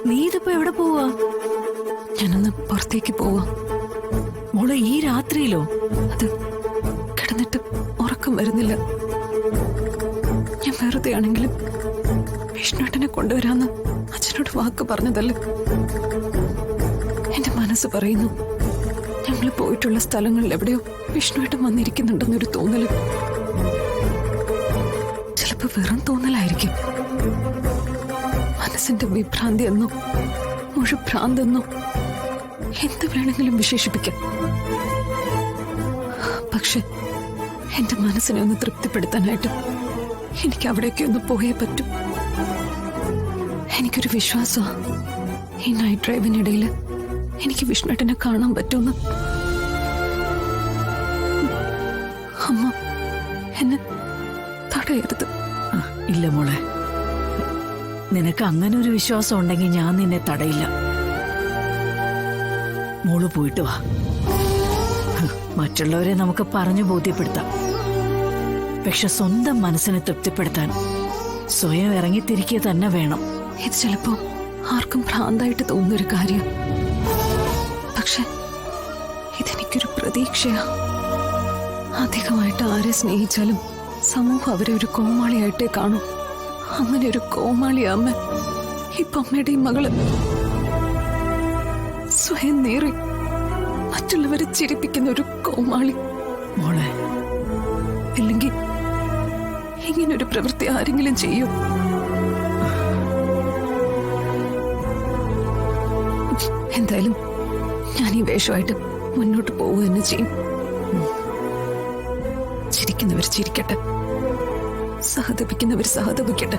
നീ ഇതിപ്പോ എവിടെ പോവാ? ഞാനൊന്ന് പുറത്തേക്ക് പോവാ. മോളെ ഈ രാത്രിയിലോ? അത് കിടന്നിട്ട് ഉറക്കം വരുന്നില്ല. ഞാൻ വെറുതെ ആണെങ്കിലും വിഷ്ണുട്ടനെ കൊണ്ടുവരാന്ന് അച്ഛനോട് വാക്ക് പറഞ്ഞതല്ലേ. എന്റെ മനസ്സ് പറയുന്നു ഞങ്ങൾ പോയിട്ടുള്ള സ്ഥലങ്ങളിൽ എവിടെയോ വിഷ്ണുവേട്ടൻ വന്നിരിക്കുന്നുണ്ടെന്നൊരു തോന്നല്. ചിലപ്പോ വെറും തോന്നലായിരിക്കും. മനസ്സിന്റെ വിഭ്രാന്തി എന്നോ മുഴുഭ്രാന്തെന്നോ എന്ത് വേണമെങ്കിലും വിശേഷിപ്പിക്കാം. പക്ഷെ എന്റെ മനസ്സിനെ ഒന്ന് തൃപ്തിപ്പെടുത്താനായിട്ട് എനിക്ക് അവിടേക്ക് ഒന്ന് പോയേ പറ്റൂ. എനിക്കൊരു വിശ്വാസമാണ് ഈ നൈറ്റ് ഡ്രൈവിനിടയിൽ എനിക്ക് വിഷ്ണുട്ടനെ കാണാൻ പറ്റുമെന്ന്. അമ്മ എന്നെ തടയരുത്. ഇല്ല മോളെ, നിനക്ക് അങ്ങനെ ഒരു വിശ്വാസം ഉണ്ടെങ്കിൽ ഞാൻ നിന്നെ തടയില്ല. മോള് പോയിട്ട് വാ. മറ്റുള്ളവരെ നമുക്ക് പറഞ്ഞു ബോധ്യപ്പെടുത്താം. പക്ഷെ സ്വന്തം മനസ്സിനെ തൃപ്തിപ്പെടുത്താൻ സ്വയം ഇറങ്ങിത്തിരിക്കുക തന്നെ വേണം. ഇത് ചിലപ്പോ ആർക്കും ഭ്രാന്തായിട്ട് തോന്നുന്നൊരു കാര്യം. പക്ഷെ ഇതെനിക്കൊരു പ്രതീക്ഷയാ. അധികമായിട്ട് ആരെ സ്നേഹിച്ചാലും സമൂഹം അവരെ ഒരു കോമാളിയായിട്ടേ കാണും. അങ്ങനെ ഒരു കോമാളിയാ അമ്മ. ഇപ്പൊ അമ്മയുടെയും മകള് സ്വയം നേറി മറ്റുള്ളവരെ ചിരിപ്പിക്കുന്ന ഒരു കോമാളി. മോളെ, ഇല്ലെങ്കിൽ ഇങ്ങനൊരു പ്രവൃത്തി ആരെങ്കിലും ചെയ്യും? എന്തായാലും ഞാൻ ഈ വേഷമായിട്ട് മുന്നോട്ട് പോവുക തന്നെ ചെയ്യും. ചിരിക്കുന്നവർ ചിരിക്കട്ടെ, സഹതപിക്കുന്നവർ സഹതപിക്കട്ടെ.